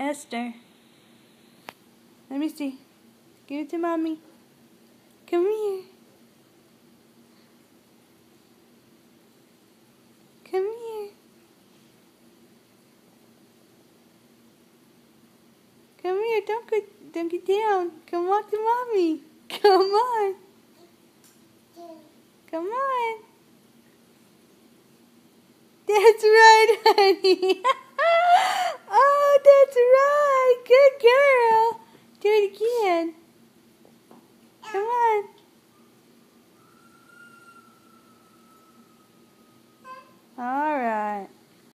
Esther. Let me see. Give it to Mommy. Come here. Come here. Come here. Don't get down. Come walk to Mommy. Come on. Come on. That's right, honey. Oh, that's right. Good girl. Do it again. Come on. All right.